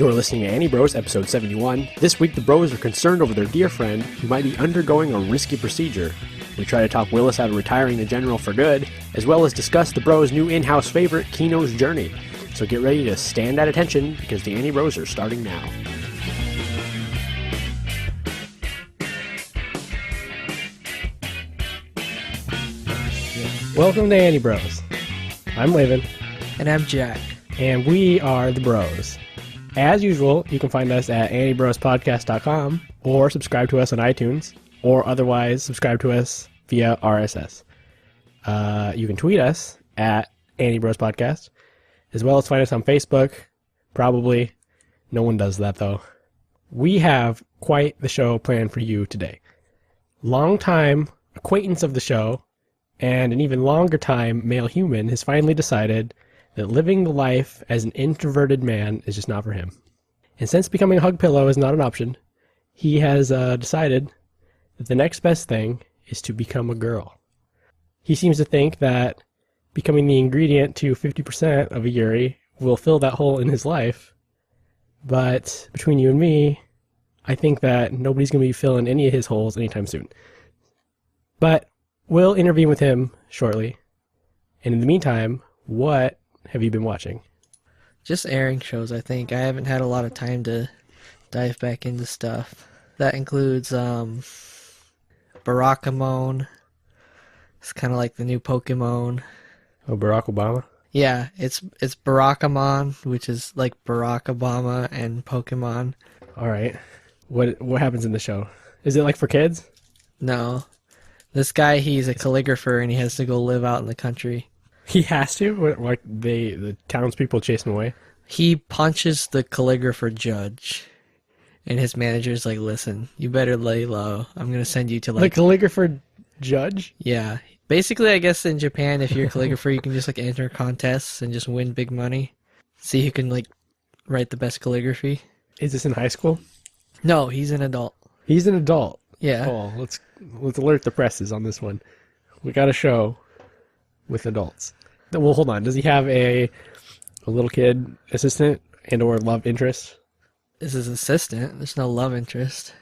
You're listening to Anibros, episode 71. This week, the bros are concerned over their dear friend who might be undergoing a risky procedure. We try to talk Willis out of retiring the general for good, as well as discuss the bros' new in-house favorite, Kino's journey. So get ready to stand at attention, because the Anibros are starting now. Welcome to Anibros. I'm Laven. And I'm Jack. And we are the bros. As usual, you can find us at anibrospodcast.com or subscribe to us on iTunes or otherwise subscribe to us via RSS. You can tweet us at anibrospodcast as well as find us on Facebook. Probably. No one does that though. We have quite the show planned for you today. Longtime acquaintance of the show and an even longer time male human has finally decided that living the life as an introverted man is just not for him. And since becoming a hug pillow is not an option, he has decided that the next best thing is to become a girl. He seems to think that becoming the ingredient to 50% of a Yuri will fill that hole in his life. But between you and me, I think that nobody's going to be filling any of his holes anytime soon. But we'll intervene with him shortly. And in the meantime, what have you been watching? Just airing shows, I think. I haven't had a lot of time to dive back into stuff. That includes Barakamon. It's kind of like the new Pokemon. Oh, Barack Obama? Yeah, it's Barakamon, which is like Barack Obama and Pokemon. All right. What happens in the show? Is it like for kids? No. This guy, he's a calligrapher and he has to go live out in the country. He has to? Like the townspeople chase him away? He punches the calligrapher judge. And his manager's like, listen, you better lay low. I'm going to send you to like... The calligrapher judge? Yeah. Basically, I guess in Japan, if you're a calligrapher, you can just like enter contests and just win big money. See who can like write the best calligraphy. Is this in high school? No, he's an adult. He's an adult? Yeah. Oh, let's alert the presses on this one. We got a show with adults. Well, hold on. Does he have a little kid assistant and or love interest? This is assistant. There's no love interest.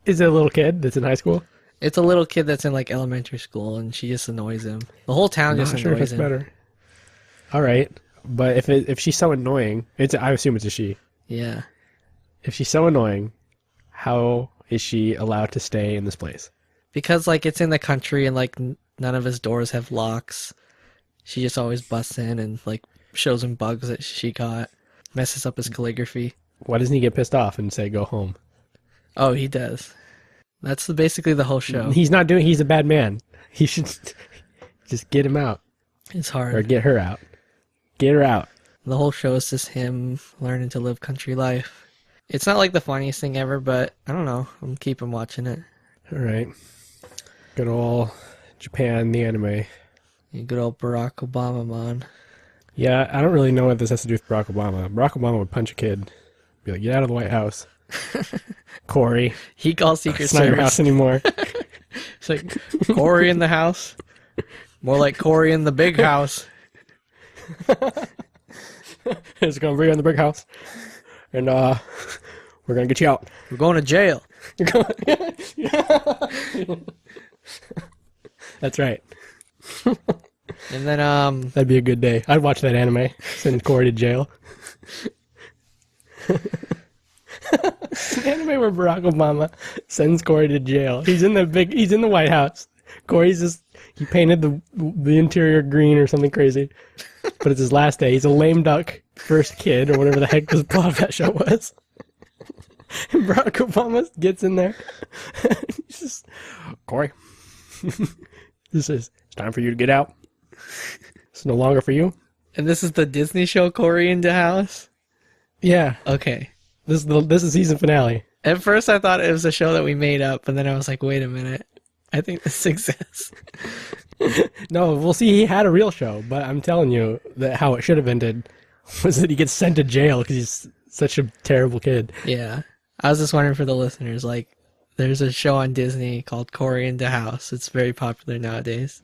Is it a little kid that's in high school? It's a little kid that's in like elementary school, and she just annoys him. The whole town just annoys him. Not sure if it's better. All right, but if she's so annoying, I assume it's a she. Yeah. If she's so annoying, how is she allowed to stay in this place? Because like it's in the country, and like none of his doors have locks. She just always busts in and like shows him bugs that she caught, messes up his calligraphy. Why doesn't he get pissed off and say go home? Oh, he does. That's basically the whole show. He's a bad man. He should just get him out. It's hard. Or get her out. Get her out. The whole show is just him learning to live country life. It's not like the funniest thing ever, but I don't know. I'm keeping watching it. All right. Good old Japan, the anime. Good old Barack Obama, man. Yeah, I don't really know what this has to do with Barack Obama. Barack Obama would punch a kid. Be like, get out of the White House. Corey. He calls Secret Service. It's not your house anymore. It's like, Corey in the house? More like Corey in the big house. It's going to bring you in the big house. And we're going to get you out. We're going to jail. That's right. And then that'd be a good day. I'd watch that anime. Send Corey to jail. An anime where Barack Obama sends Corey to jail. He's in the White House. Corey's he painted the interior green or something crazy. But it's his last day. He's a lame duck first kid or whatever the heck the plot of that show was. And Barack Obama gets in there. He's just, Corey, it's time for you to get out. It's no longer for you. And this is the Disney show Corey in the House? Yeah. Okay. This is season finale. At first I thought it was a show that we made up, and then I was like, wait a minute. I think this exists. No, we'll see. He had a real show, but I'm telling you that how it should have ended was that he gets sent to jail because he's such a terrible kid. Yeah. I was just wondering for the listeners, like, there's a show on Disney called Corey in the House. It's very popular nowadays.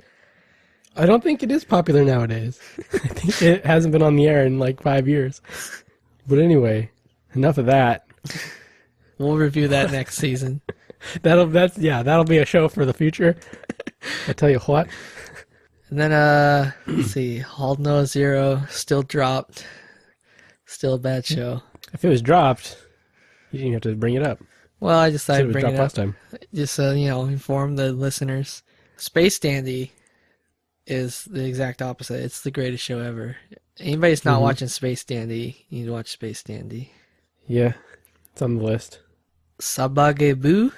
I don't think it is popular nowadays. I think it hasn't been on the air in like 5 years. But anyway, enough of that. We'll review that next season. That'll be a show for the future. I tell you what. And then let's see, Hold No Zero still dropped. Still a bad show. If it was dropped, you didn't have to bring it up. Well, I decided to It was bring dropped it up. last time. Just inform the listeners. Space Dandy is the exact opposite. It's the greatest show ever. Anybody's not watching Space Dandy, you need to watch Space Dandy. Yeah, it's on the list. Sabagebu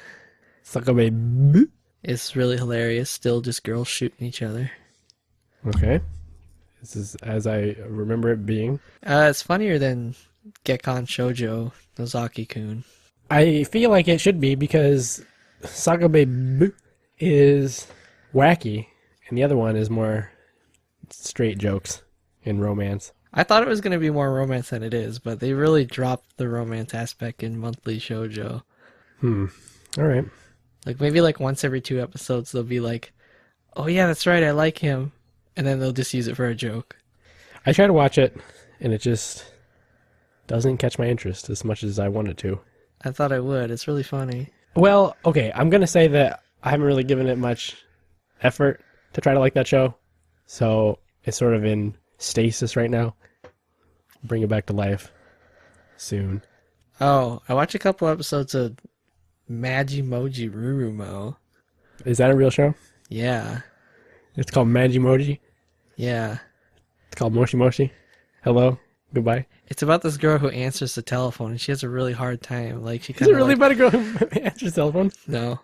Sakabe. is really hilarious. Still just girls shooting each other. Okay. This is as I remember it being. It's funnier than Gekkan Shoujo Nozaki-kun. I feel like it should be because Sakabe is wacky, and the other one is more straight jokes and romance. I thought it was going to be more romance than it is, but they really dropped the romance aspect in monthly shoujo. All right. Like maybe like once every 2 episodes they'll be like, "Oh yeah, that's right, I like him," and then they'll just use it for a joke. I try to watch it, and it just doesn't catch my interest as much as I want it to. I thought I would. It's really funny. Well, okay, I'm going to say that I haven't really given it much effort to try to like that show, so it's sort of in stasis right now. Bring it back to life soon. Oh, I watched a couple episodes of Magimoji Rurumo. Is that a real show? Yeah. It's called Magimoji. Yeah. It's called Moshi Moshi. Hello. Goodbye. It's about this girl who answers the telephone, and she has a really hard time. Like she Is kind it of really about to go answer the cell phone? No.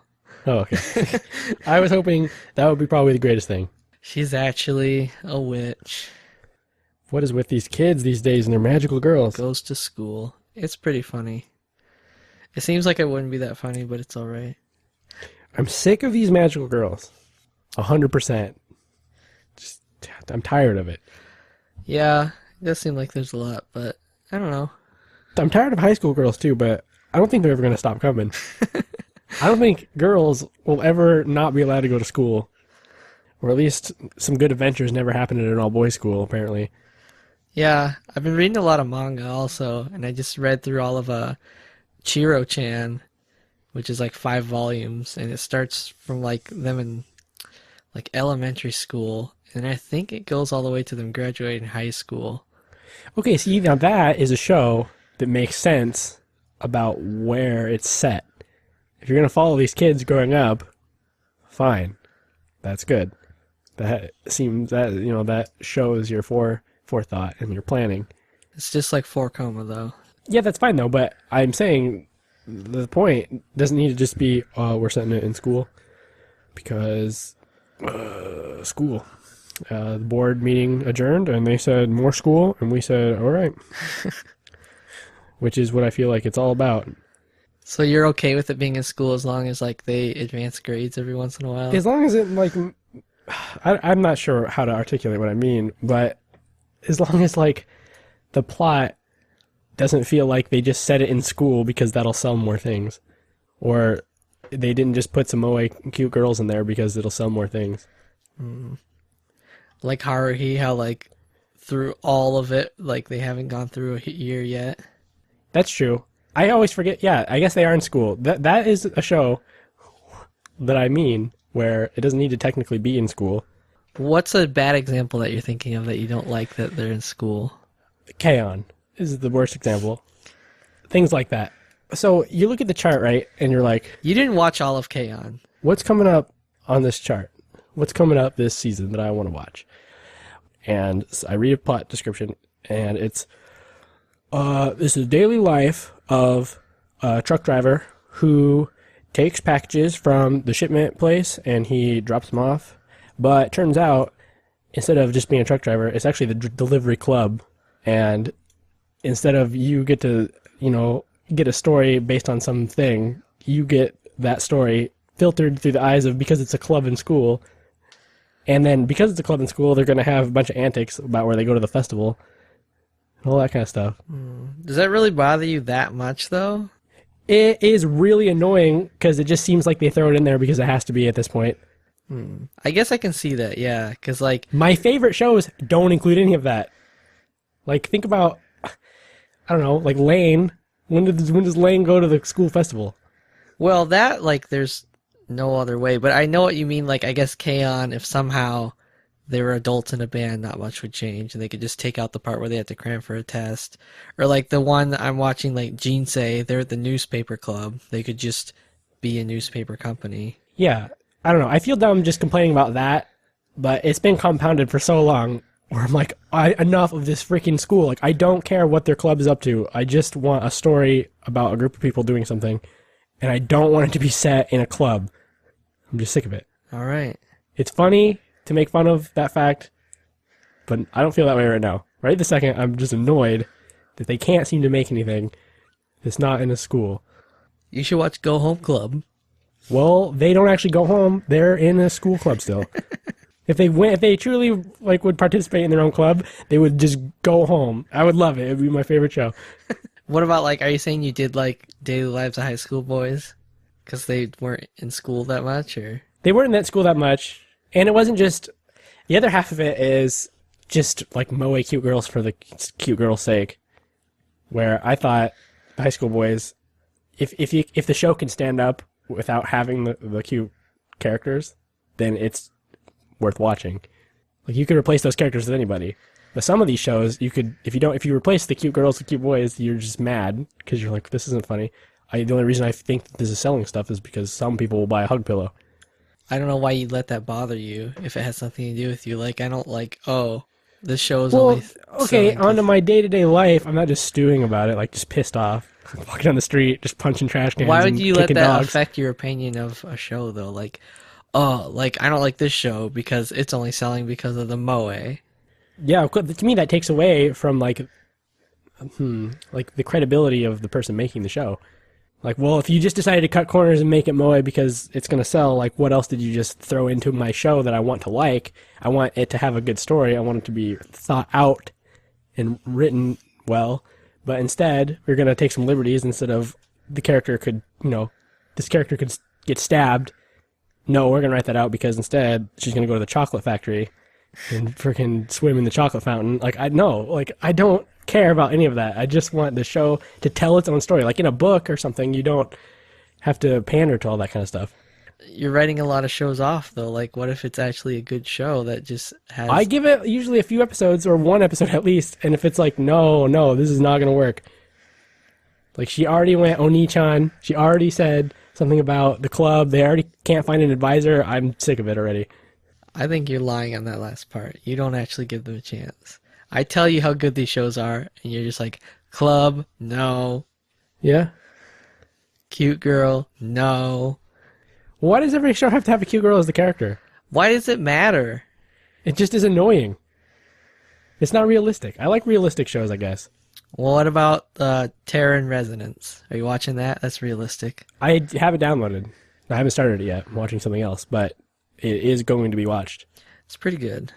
Oh, okay. I was hoping that would be probably the greatest thing. She's actually a witch. What is with these kids these days and their magical girls? Goes to school. It's pretty funny. It seems like it wouldn't be that funny, but it's alright. I'm sick of these magical girls. 100%. Just, I'm tired of it. Yeah, it does seem like there's a lot, but I don't know. I'm tired of high school girls too, but I don't think they're ever going to stop coming. I don't think girls will ever not be allowed to go to school. Or at least some good adventures never happen at an all-boys school, apparently. Yeah, I've been reading a lot of manga also, and I just read through all of Chiro-chan, which is like 5 volumes, and it starts from like them in like elementary school, and I think it goes all the way to them graduating high school. Okay, see, now that is a show that makes sense about where it's set. If you're going to follow these kids growing up, fine. That's good. That seems that, that shows your forethought and your planning. It's just like 4 though. Yeah, that's fine though, but I'm saying the point doesn't need to just be, we're setting it in school. Because, school. The board meeting adjourned, and they said more school, and we said, all right. Which is what I feel like it's all about. So you're okay with it being in school as long as like they advance grades every once in a while? As long as it, like, I'm not sure how to articulate what I mean, but as long as, like, the plot doesn't feel like they just set it in school because that'll sell more things. Or they didn't just put some moe cute girls in there because it'll sell more things. Like Haruhi, how like through all of it, like they haven't gone through a year yet. That's true. I always forget. Yeah, I guess they are in school. That is a show that I mean where it doesn't need to technically be in school. What's a bad example that you're thinking of that you don't like that they're in school? K-On! Is the worst example. Things like that. So you look at the chart, right, and you're like, You didn't watch all of K-On! what's coming up on this chart? What's coming up this season that I want to watch? And so I read a plot description, and it's, this is daily life of a truck driver who takes packages from the shipment place, and he drops them off. But it turns out, instead of just being a truck driver, it's actually the delivery club. And instead of you get to, get a story based on something, you get that story filtered through the eyes of, because it's a club in school. And then because it's a club in school, they're going to have a bunch of antics about where they go to the festival. And all that kind of stuff. Does that really bother you that much, though? It is really annoying because it just seems like they throw it in there because it has to be at this point. I guess I can see that, yeah. Because, like, My favorite shows don't include any of that. Like, think about, I don't know, like Lane When does Lane go to the school festival? Well, that, like, there's no other way, but I know what you mean. Like, I guess K-On!, if somehow they were adults in a band, not much would change, and they could just take out the part where they had to cram for a test. Or like the one I'm watching, like Jinsei, they're at the newspaper club. They could just be a newspaper company. Yeah, I don't know. I feel dumb just complaining about that, but it's been compounded for so long where I'm like, enough of this freaking school. Like, I don't care what their club is up to. I just want a story about a group of people doing something, and I don't want it to be set in a club. I'm just sick of it. All right. It's funny to make fun of that fact, but I don't feel that way right now. Right this second, I'm just annoyed that they can't seem to make anything that's not in a school. You should watch Go Home Club. Well, they don't actually go home. They're in a school club still. If they truly like would participate in their own club, they would just go home. I would love it. It would be my favorite show. What about, like, are you saying you did like Daily Lives of High School Boys because they weren't in school that much, or? They weren't in that school that much, and it wasn't just. The other half of it is just like moe cute girls for the cute girls' sake. Where I thought the High School Boys, if the show can stand up without having the cute characters, then it's worth watching. Like, you could replace those characters with anybody. But some of these shows, you could, if you replace the cute girls with cute boys, you're just mad because you're like, this isn't funny. The only reason I think that this is selling stuff is because some people will buy a hug pillow. I don't know why you'd let that bother you if it has something to do with you. Like, I don't like, oh, this show is Well, only. okay, onto my day-to-day life, I'm not just stewing about it, like just pissed off, walking down the street, just punching trash cans. Why would and you let kicking that dogs. affect your opinion of a show, though? Like, oh, like, I don't like this show because it's only selling because of the moe. Yeah, to me that takes away from like the credibility of the person making the show. Like, well, if you just decided to cut corners and make it moe because it's going to sell, like, what else did you just throw into my show that I want to like? I want it to have a good story. I want it to be thought out and written well. But instead, we're going to take some liberties instead of this character could get stabbed. No, we're going to write that out because instead she's going to go to the chocolate factory and freaking swim in the chocolate fountain. Like, I don't care about any of that. I just want the show to tell its own story. Like in a book or something, you don't have to pander to all that kind of stuff. You're writing a lot of shows off, though. Like, what if it's actually a good show that just has... I give it usually a few episodes or one episode at least, and if it's like, no, this is not going to work. Like, she already went Oni-chan. She already said something about the club. They already can't find an advisor. I'm sick of it already. I think you're lying on that last part. You don't actually give them a chance. I tell you how good these shows are, and you're just like, club, no. Yeah? Cute girl, no. Why does every show have to have a cute girl as the character? Why does it matter? It just is annoying. It's not realistic. I like realistic shows, I guess. Well, what about Terror in Resonance? Are you watching that? That's realistic. I have it downloaded. I haven't started it yet. I'm watching something else, but it is going to be watched. It's pretty good.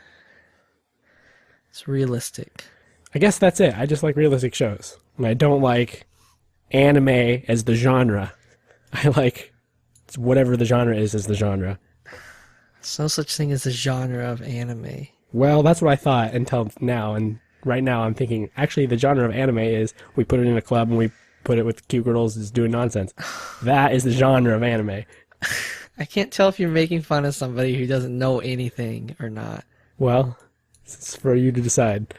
It's realistic. I guess that's it. I just like realistic shows. And I don't like anime as the genre. I like whatever the genre is as the genre. There's no such thing as a genre of anime. Well, that's what I thought until now, and right now I'm thinking, actually the genre of anime is we put it in a club and we put it with cute girls is doing nonsense. That is the genre of anime. I can't tell if you're making fun of somebody who doesn't know anything or not. Well, it's for you to decide.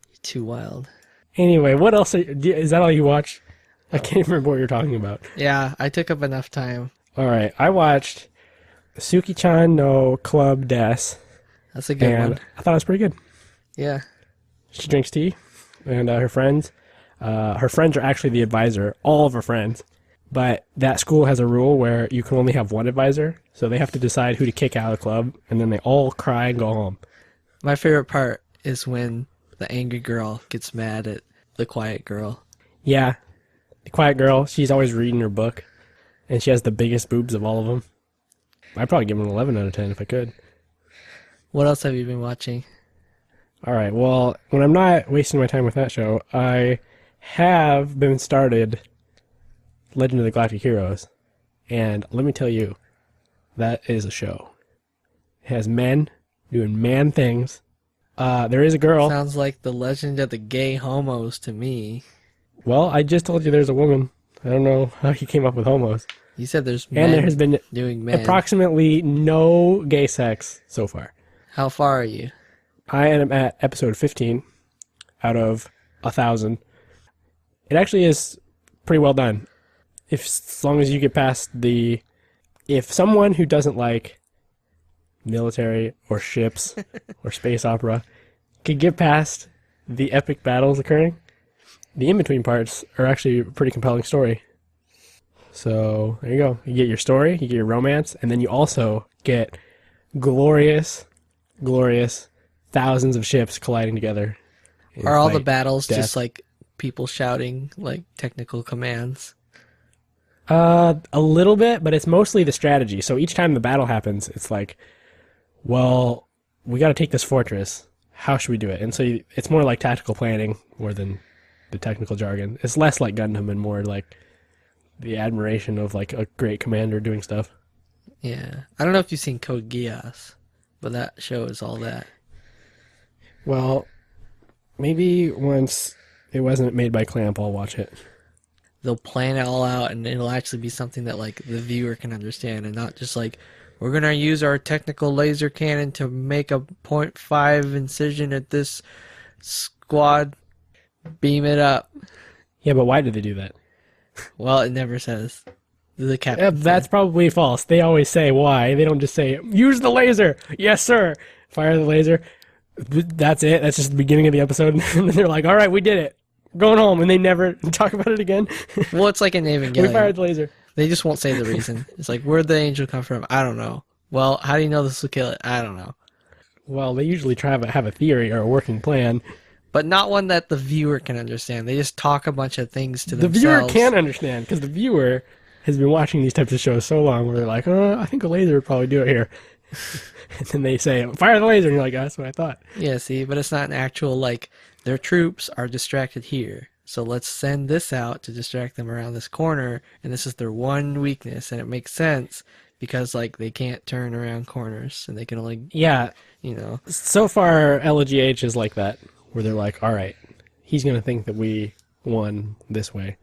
You're too wild. Anyway, what else? Is that all you watch? I can't remember what you're talking about. Yeah, I took up enough time. All right, I watched Suki-chan no Club Des. That's a good one. I thought it was pretty good. Yeah. She drinks tea, and her friends. Her friends are actually the advisor, all of her friends. But that school has a rule where you can only have one advisor, so they have to decide who to kick out of the club, and then they all cry and go home. My favorite part is when the angry girl gets mad at the quiet girl. Yeah, the quiet girl, she's always reading her book, and she has the biggest boobs of all of them. I'd probably give them an 11 out of 10 if I could. What else have you been watching? All right, well, when I'm not wasting my time with that show, I have been started Legend of the Galactic Heroes, and let me tell you, that is a show. It has men doing man things. There is a girl. Sounds like the Legend of the Gay Homos to me. Well, I just told you there's a woman. I don't know how he came up with homos. You said there's And there has men been doing men. approximately no gay sex so far. How far are you? I am at episode 15 out of 1,000. It actually is pretty well done. As long as you get past if someone who doesn't like military or ships or space opera could get past the epic battles occurring, the in-between parts are actually a pretty compelling story. So there you go. You get your story, you get your romance, and then you also get glorious thousands of ships colliding together. Are all the battles death. just like people shouting like technical commands? A little bit, but it's mostly the strategy. So each time the battle happens, it's like, well, we got to take this fortress. How should we do it? And so it's more like tactical planning more than the technical jargon. It's less like Gundam and more like the admiration of like a great commander doing stuff. Yeah. I don't know if you've seen Code Geass, but that show is all that. Well, maybe once it wasn't made by Clamp, I'll watch it. They'll plan it all out, and it'll actually be something that like the viewer can understand, and not just like, we're gonna use our technical laser cannon to make a .5 incision at this squad. Beam it up. Yeah, but why did they do that? Well, it never says. The captain. That's probably false. They always say why. They don't just say, use the laser. Yes, sir. Fire the laser. That's it. That's just the beginning of the episode. And then they're like, all right, we did it. We're going home. And they never talk about it again. Well, it's like an Evangelion. We fired the laser. They just won't say the reason. It's like, where'd the angel come from? I don't know. Well, how do you know this will kill it? I don't know. Well, they usually try to have a theory or a working plan. But not one that the viewer can understand. They just talk a bunch of things to the themselves. The viewer can understand, because the viewer has been watching these types of shows so long where they're like, oh, I think a laser would probably do it here. And then they say, fire the laser, and you're like, oh, that's what I thought. Yeah, see, but it's not an actual, like, their troops are distracted here. So let's send this out to distract them around this corner, and this is their one weakness, and it makes sense because, like, they can't turn around corners, and they can only, yeah, you know. So far, LGH is like that, where they're like, all right, he's going to think that we won this way,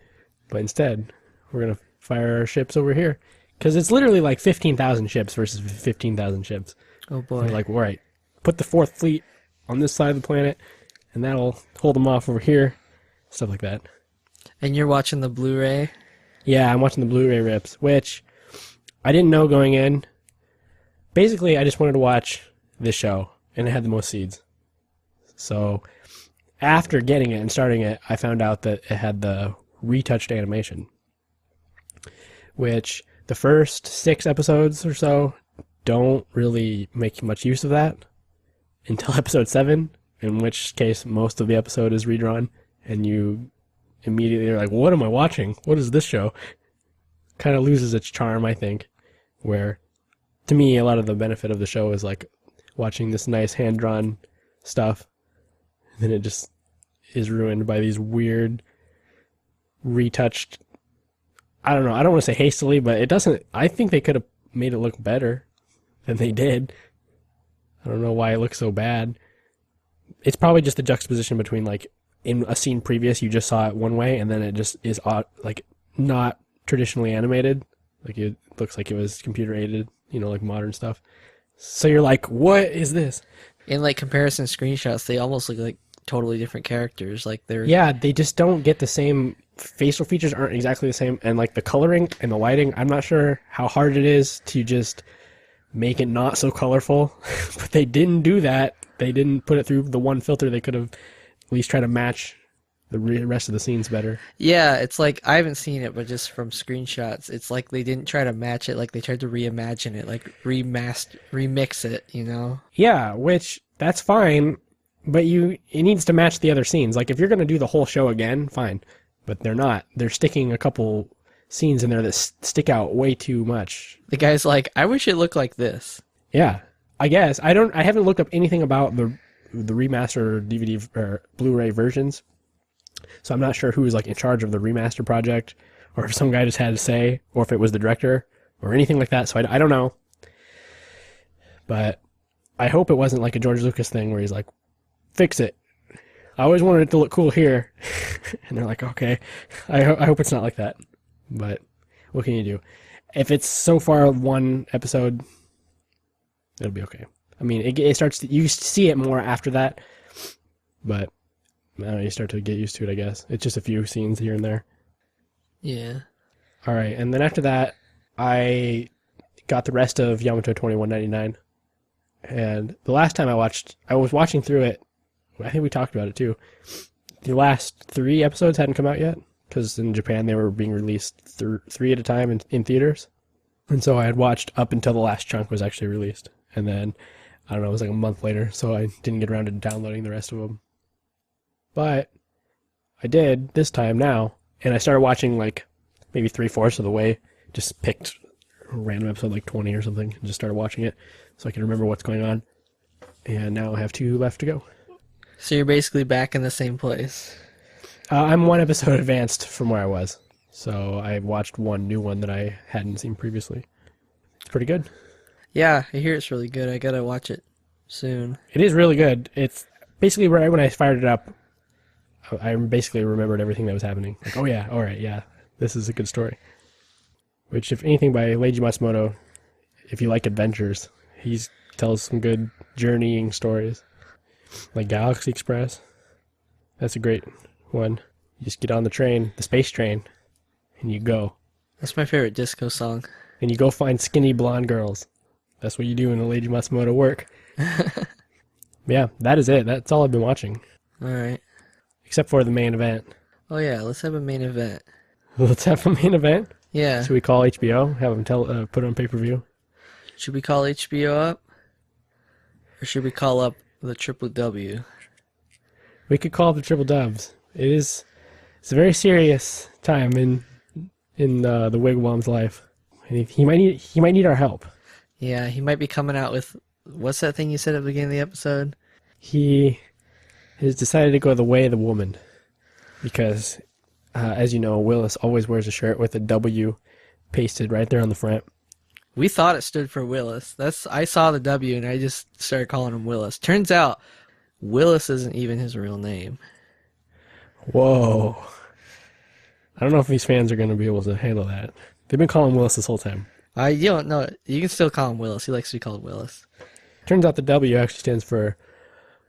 but instead, we're going to fire our ships over here. Because it's literally like 15,000 ships versus 15,000 ships. Oh, boy. They're like, all right, put the 4th fleet on this side of the planet, and that'll hold them off over here. Stuff like that. And you're watching the Blu-ray? Yeah, I'm watching the Blu-ray rips, which I didn't know going in. Basically, I just wanted to watch this show, and it had the most seeds. So after getting it and starting it, I found out that it had the retouched animation, which the first 6 episodes or so don't really make much use of that until episode 7, in which case most of the episode is redrawn, and you immediately are like, what am I watching? What is this show? Kind of loses its charm, I think, where to me a lot of the benefit of the show is like watching this nice hand-drawn stuff, and then it just is ruined by these weird retouched, I don't know, I don't want to say hastily, but it doesn't, I think they could have made it look better than they did. I don't know why it looks so bad. It's probably just the juxtaposition between, like, in a scene previous you just saw it one way, and then it just is like not traditionally animated. Like, it looks like it was computer aided, you know, like modern stuff. So you're like, what is this? In, like, comparison screenshots, they almost look like totally different characters. Like, they're... Yeah, they just don't get the same... Facial features aren't exactly the same, and like the coloring and the lighting, I'm not sure how hard it is to just make it not so colorful, but they didn't do that. They didn't put it through the one filter. They could have at least tried to match the rest of the scenes better. Yeah, it's like, I haven't seen it, but just from screenshots, it's like they didn't try to match it, like they tried to reimagine it, like remix it, you know? Yeah, which, that's fine, but it needs to match the other scenes. Like, if you're going to do the whole show again, fine. But they're not. They're sticking a couple scenes in there that stick out way too much. The guy's like, I wish it looked like this. Yeah, I guess. I haven't looked up anything about the remaster DVD or Blu-ray versions, so I'm not sure who was like in charge of the remaster project, or if some guy just had to say, or if it was the director, or anything like that. So I don't know. But I hope it wasn't like a George Lucas thing where he's like, fix it. I always wanted it to look cool here. And they're like, okay, I hope it's not like that. But what can you do? If it's so far one episode, it'll be okay. I mean, it starts to, you see it more after that, but I don't know, you start to get used to it, I guess. It's just a few scenes here and there. Yeah. All right, and then after that, I got the rest of Yamato 2199. And the last time I was watching through it. I think we talked about it too. The last 3 episodes hadn't come out yet, because in Japan they were being released 3 at a time in theaters. And so I had watched up until the last chunk was actually released. And then, I don't know, it was like a month later, so I didn't get around to downloading the rest of them. But I did this time now, and I started watching like maybe 3/4 of the way. Just picked a random episode like 20 or something and just started watching it so I can remember what's going on. And now I have 2 left to go. So you're basically back in the same place. I'm 1 episode advanced from where I was. So I watched one new one that I hadn't seen previously. It's pretty good. Yeah, I hear it's really good. I gotta watch it soon. It is really good. It's basically right when I fired it up, I basically remembered everything that was happening. Like, oh yeah, all right, yeah, this is a good story. Which, if anything, by Leiji Matsumoto, if you like adventures, he tells some good journeying stories. Like Galaxy Express. That's a great one. You just get on the train, the space train, and you go. That's my favorite disco song. And you go find skinny blonde girls. That's what you do in the Leiji Matsumoto work. Yeah, that is it. That's all I've been watching. Alright. Except for the main event. Oh yeah, let's have a main event. Let's have a main event? Yeah. Should we call HBO? Have them put it on pay-per-view? Should we call HBO up? Or should we call up the Triple W? We could call up the Triple Dubs. It's a very serious time in the Wigwam's life. And he might need our help. Yeah, he might be coming out with, what's that thing you said at the beginning of the episode? He has decided to go the way of the woman. Because, as you know, Willis always wears a shirt with a W pasted right there on the front. We thought it stood for Willis. I saw the W and I just started calling him Willis. Turns out, Willis isn't even his real name. Whoa. I don't know if these fans are going to be able to handle that. They've been calling Willis this whole time. You don't know. You can still call him Willis. He likes to be called Willis. Turns out the W actually stands for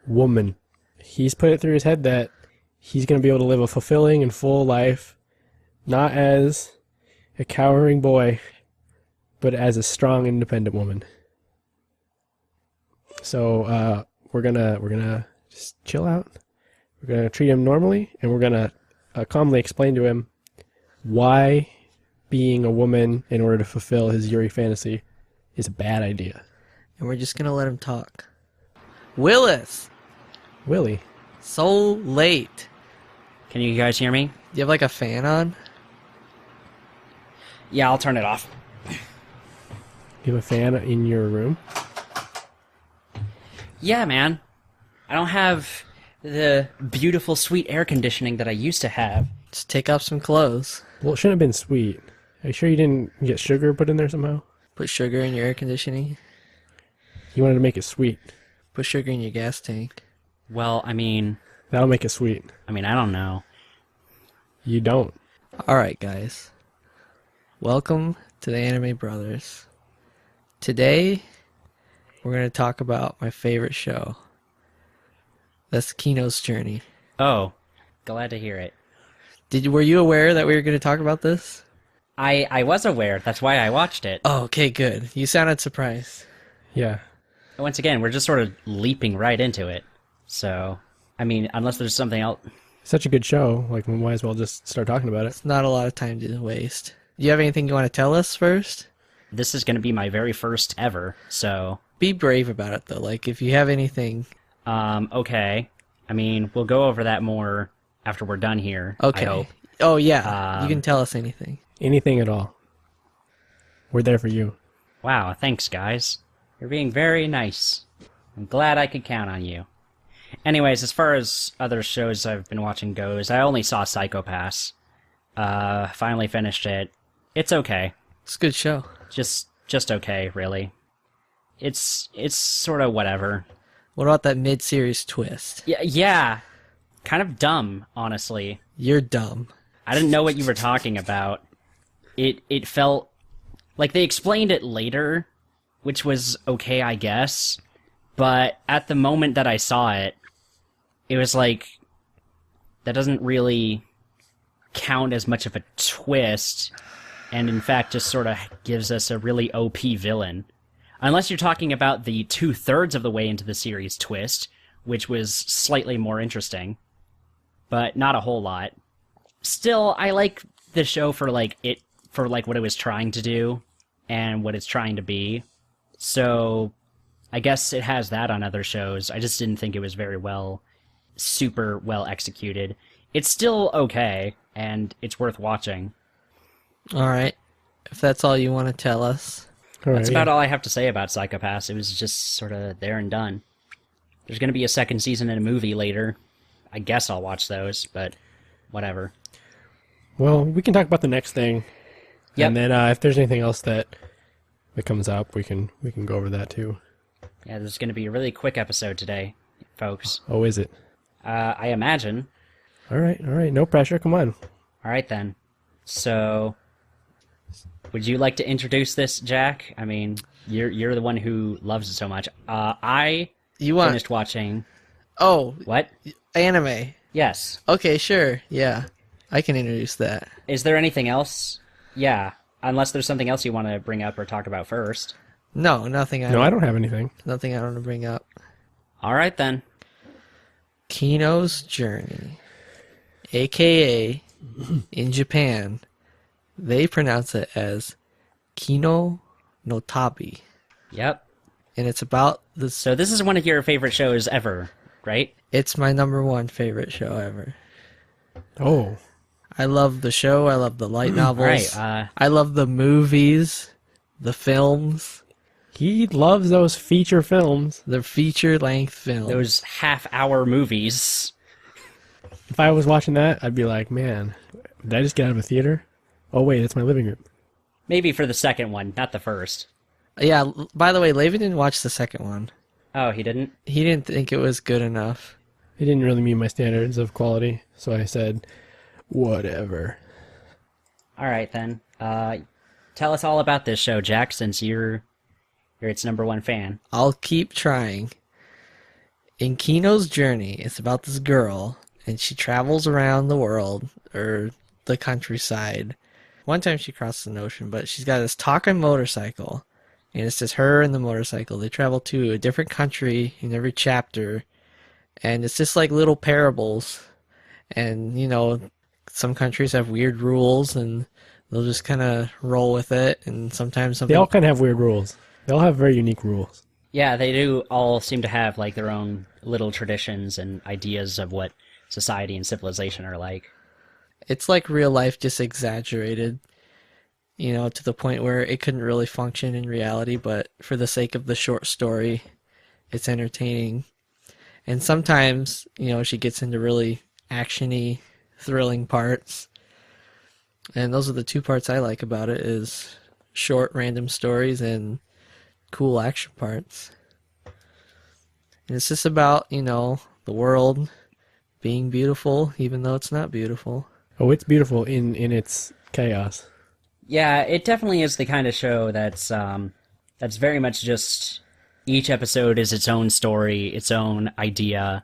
woman. He's put it through his head that he's going to be able to live a fulfilling and full life, not as a cowering boy, but as a strong, independent woman. So we're gonna just chill out. We're gonna treat him normally, and we're gonna calmly explain to him why being a woman in order to fulfill his Yuri fantasy is a bad idea. And we're just gonna let him talk. Willis! Willie. So late. Can you guys hear me? Do you have like a fan on? Yeah, I'll turn it off. You have a fan in your room? Yeah, man. I don't have the beautiful, sweet air conditioning that I used to have. Just take off some clothes. Well, it shouldn't have been sweet. Are you sure you didn't get sugar put in there somehow? Put sugar in your air conditioning. You wanted to make it sweet. Put sugar in your gas tank. Well, I mean, That'll make it sweet. I don't know. You don't. Alright, guys. Welcome to the Anime Brothers. Today, we're going to talk about my favorite show. That's Kino's Journey. Oh, glad to hear it. Were you aware that we were going to talk about this? I was aware. That's why I watched it. Oh, okay, good. You sounded surprised. Yeah. Once again, we're just sort of leaping right into it. So, unless there's something else. Such a good show. Like, we might as well just start talking about it. It's not a lot of time to waste. Do you have anything you want to tell us first? This is going to be my very first ever, so... Be brave about it, though. Like, if you have anything... Okay. We'll go over that more after we're done here, Okay. I hope. Oh, yeah. You can tell us anything. Anything at all. We're there for you. Wow, thanks, guys. You're being very nice. I'm glad I could count on you. Anyways, as far as other shows I've been watching goes, I only saw Psycho Pass. Finally finished it. It's okay. It's a good show. Just okay, really. It's sort of whatever. What about that mid-series twist? Yeah. kind of dumb, honestly. You're dumb. I didn't know what you were talking about. It felt like they explained it later, which was okay, I guess. But at the moment that I saw it, it was like, that doesn't really count as much of a twist, and in fact just sort of gives us a really OP villain. Unless you're talking about the 2/3 of the way into the series twist, which was slightly more interesting, but not a whole lot. Still, I like the show for what it was trying to do and what it's trying to be. So I guess it has that on other shows. I just didn't think it was super well executed. It's still okay, and it's worth watching. All right. If that's all you want to tell us. That's about all I have to say about Psycho-Pass. It was just sort of there and done. There's going to be a second season and a movie later. I guess I'll watch those, but whatever. Well, we can talk about the next thing. Yep. And then if there's anything else that comes up, we can go over that too. Yeah, this is going to be a really quick episode today, folks. Oh, is it? I imagine. All right. No pressure. Come on. All right, then. So, would you like to introduce this, Jack? I mean, you're the one who loves it so much. I finished watching... Oh. What? Anime. Yes. Okay, sure. Yeah. I can introduce that. Is there anything else? Yeah. Unless there's something else you want to bring up or talk about first. No, nothing. I don't have anything. Nothing I want to bring up. All right, then. Kino's Journey. AKA, in Japan, they pronounce it as Kino no Tabi. Yep. And it's about this... So this is one of your favorite shows ever, right? It's my #1 favorite show ever. Oh. I love the show. I love the light novels. Right, I love the movies, the films. He loves those feature films. The feature-length films. Those half-hour movies. If I was watching that, I'd be like, man, did I just get out of a theater? Oh, wait, that's my living room. Maybe for the second one, not the first. Yeah, by the way, Levin didn't watch the second one. Oh, he didn't? He didn't think it was good enough. It didn't really meet my standards of quality, so I said, whatever. All right, then. Tell us all about this show, Jack, since you're its #1 fan. I'll keep trying. In Kino's Journey, it's about this girl, and she travels around the world, or the countryside. One time she crossed an ocean, but she's got this talking motorcycle, and it's just her and the motorcycle. They travel to a different country in every chapter, and it's just like little parables. And, you know, some countries have weird rules, and they'll just kind of roll with it, and sometimes something... They all kind of have weird rules. They all have very unique rules. Yeah, they do all seem to have like their own little traditions and ideas of what society and civilization are like. It's like real life, just exaggerated, you know, to the point where it couldn't really function in reality, but for the sake of the short story, it's entertaining. And sometimes, you know, she gets into really action-y, thrilling parts. And those are the two parts I like about it, is short, random stories and cool action parts. And it's just about, you know, the world being beautiful, even though it's not beautiful. Oh, it's beautiful in its chaos. Yeah, it definitely is the kind of show that's very much just each episode is its own story, its own idea.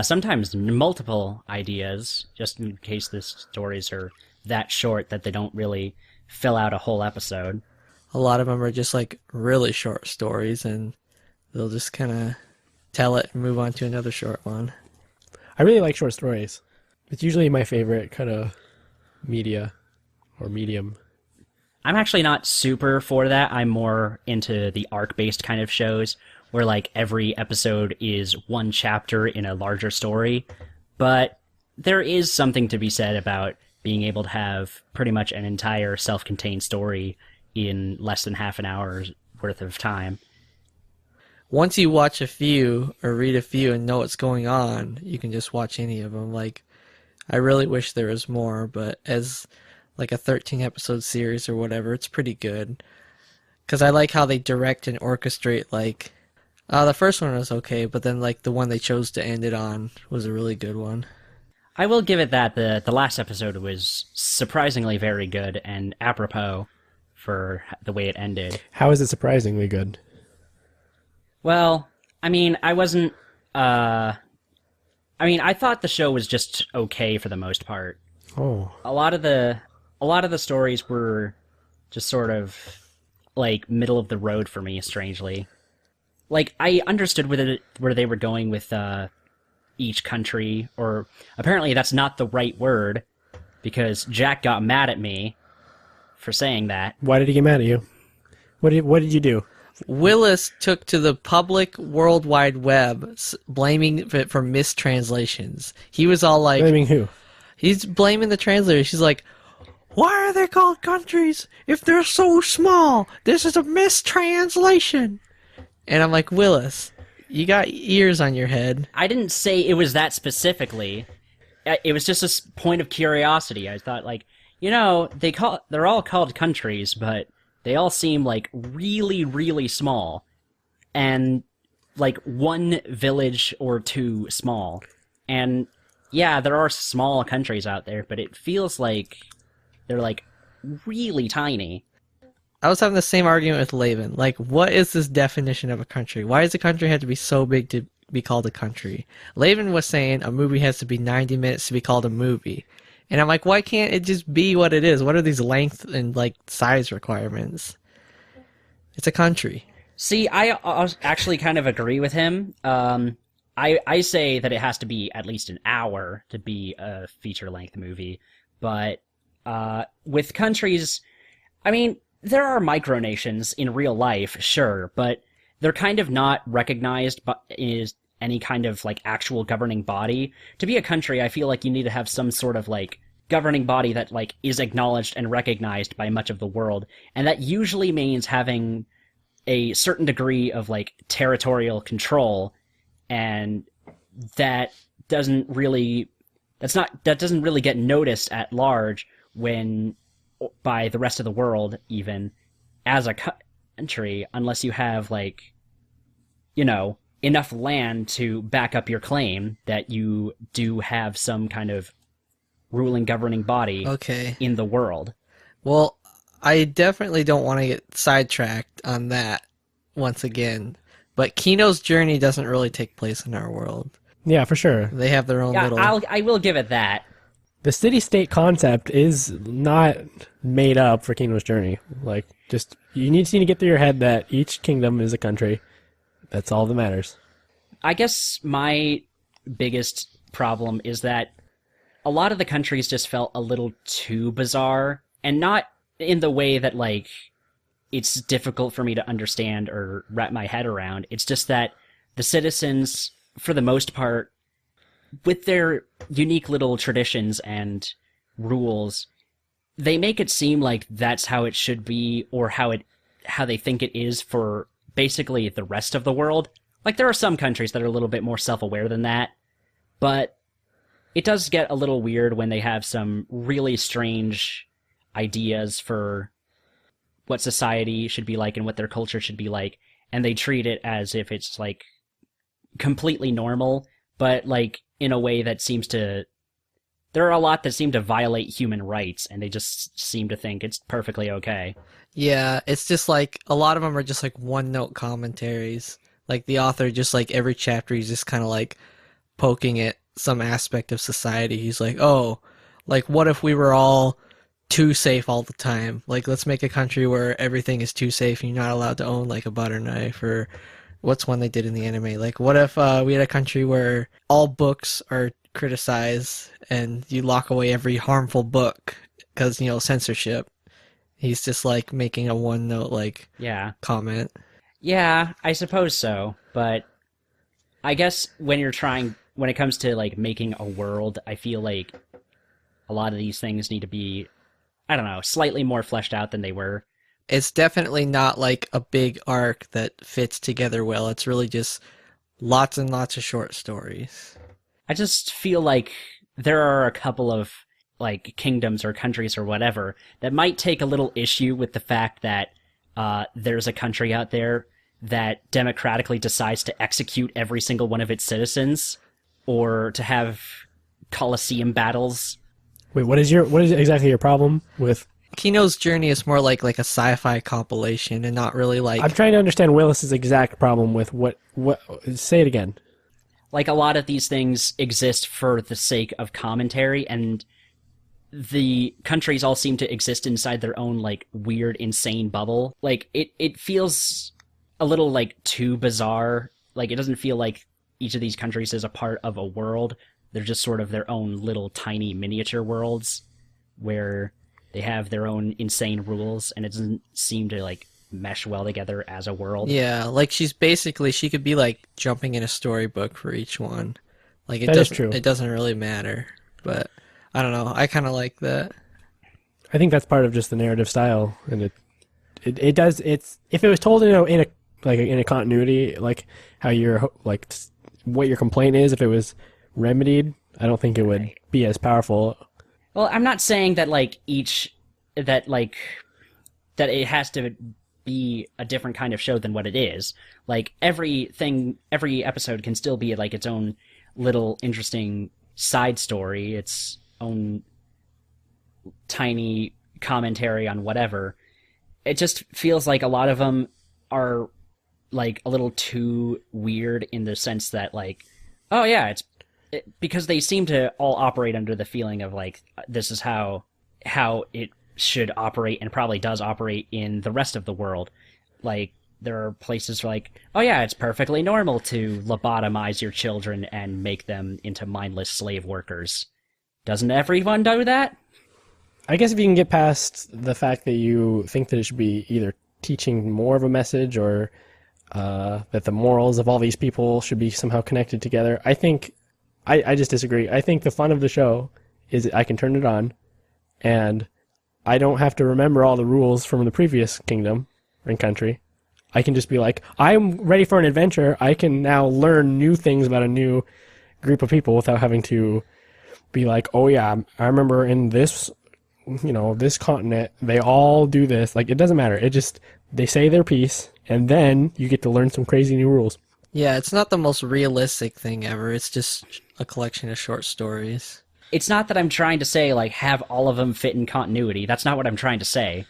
Sometimes multiple ideas, just in case the stories are that short that they don't really fill out a whole episode. A lot of them are just like really short stories, and they'll just kind of tell it and move on to another short one. I really like short stories. It's usually my favorite kind of media or medium. I'm actually not super for that. I'm more into the arc-based kind of shows where like every episode is one chapter in a larger story. But there is something to be said about being able to have pretty much an entire self-contained story in less than half an hour's worth of time. Once you watch a few or read a few and know what's going on, you can just watch any of them. Like, I really wish there was more, but as like a 13 episode series or whatever, it's pretty good. Because I like how they direct and orchestrate like The first one was okay, but then like the one they chose to end it on was a really good one. I will give it that the last episode was surprisingly very good and apropos for the way it ended. How is it surprisingly good? Well, I mean, I wasn't. I thought the show was just okay for the most part. Oh, A lot of the stories were just sort of like middle of the road for me, strangely. Like I understood where they were going with each country, or apparently that's not the right word, because Jack got mad at me for saying that. why did he get mad at you? What did you do? Willis took to the public World Wide Web, blaming it for mistranslations. He was all like, Blaming who? he's blaming the translator. She's like, why are they called countries if they're so small? This is a mistranslation. And I'm like, Willis, you got ears on your head. I didn't say it was that specifically. It was just a point of curiosity. I thought, like, they're all called countries, but they all seem like really, really small, and like one village or two small. And yeah, there are small countries out there, but it feels like they're like really tiny. I was having the same argument with Laven. Like, what is this definition of a country? Why does a country have to be so big to be called a country? Laven was saying a movie has to be 90 minutes to be called a movie. And I'm like, why can't it just be what it is? What are these length and like size requirements? It's a country. See, I actually kind of agree with him. I say that it has to be at least an hour to be a feature-length movie, but with countries, I mean, there are micronations in real life, sure, but they're kind of not recognized as any kind of like actual governing body. To be a country, I feel like you need to have some sort of like governing body that like is acknowledged and recognized by much of the world, and that usually means having a certain degree of like territorial control, and that doesn't really get noticed at large when by the rest of the world, even as a country, unless you have like, enough land to back up your claim that you do have some kind of ruling governing body in the world. Well, I definitely don't want to get sidetracked on that once again, but Kino's journey doesn't really take place in our world. Yeah, for sure. They have their own Yeah, little... I will give it that. The city-state concept is not made up for Kino's journey. Like, just you need to get through your head that each kingdom is a country. That's all that matters. I guess my biggest problem is that a lot of the countries just felt a little too bizarre, and not in the way that, like, it's difficult for me to understand or wrap my head around. It's just that the citizens, for the most part, with their unique little traditions and rules, they make it seem like that's how it should be, or how they think it is for basically the rest of the world. Like, there are some countries that are a little bit more self-aware than that, but it does get a little weird when they have some really strange ideas for what society should be like and what their culture should be like, and they treat it as if it's, like, completely normal, but, like, in a way that seems to... There are a lot that seem to violate human rights, and they just seem to think it's perfectly okay. Yeah, it's just like, a lot of them are just like one-note commentaries. Like, the author just like, every chapter he's just kind of like poking at some aspect of society. He's like, oh, like, what if we were all too safe all the time? Like, let's make a country where everything is too safe and you're not allowed to own, like, a butter knife, or what's one they did in the anime? Like, what if we had a country where all books are criticized and you lock away every harmful book because, censorship? He's just, like, making a one-note, like, comment. Yeah, I suppose so, but I guess when it comes to, like, making a world, I feel like a lot of these things need to be, I don't know, slightly more fleshed out than they were. It's definitely not like a big arc that fits together well. It's really just lots and lots of short stories. I just feel like there are a couple of, like, kingdoms or countries or whatever that might take a little issue with the fact that there's a country out there that democratically decides to execute every single one of its citizens, or to have Colosseum battles. Wait, what is exactly your problem with? Kino's journey is more like a sci-fi compilation and not really like... I'm trying to understand Willis's exact problem with what say it again. Like, a lot of these things exist for the sake of commentary, and the countries all seem to exist inside their own, like, weird, insane bubble. Like, it feels a little, like, too bizarre. Like, it doesn't feel like each of these countries is a part of a world. They're just sort of their own little tiny miniature worlds where they have their own insane rules, and it doesn't seem to, like, mesh well together as a world. Yeah, like she could be like jumping in a storybook for each one. Like That is true. It doesn't really matter, but I don't know. I kind of like that. I think that's part of just the narrative style, and it does. It's if it was told in a continuity, like how what your complaint is, if it was remedied, I don't think it would be as powerful. Well, I'm not saying that that it has to be a different kind of show than what it is. Like, every episode can still be like its own little interesting side story, its own tiny commentary on whatever. It just feels like a lot of them are like a little too weird in the sense that, like, oh yeah, because they seem to all operate under the feeling of, like, this is how it should operate, and probably does operate in the rest of the world. Like, there are places like, oh yeah, it's perfectly normal to lobotomize your children and make them into mindless slave workers. Doesn't everyone do that? I guess if you can get past the fact that you think that it should be either teaching more of a message, or that the morals of all these people should be somehow connected together, I think I just disagree. I think the fun of the show is I can turn it on, and I don't have to remember all the rules from the previous kingdom and country. I can just be like, I'm ready for an adventure. I can now learn new things about a new group of people without having to be like, oh yeah, I remember in this, this continent, they all do this. Like, it doesn't matter. They say their piece, and then you get to learn some crazy new rules. Yeah, it's not the most realistic thing ever. It's just a collection of short stories. It's not that I'm trying to say, like, have all of them fit in continuity. That's not what I'm trying to say.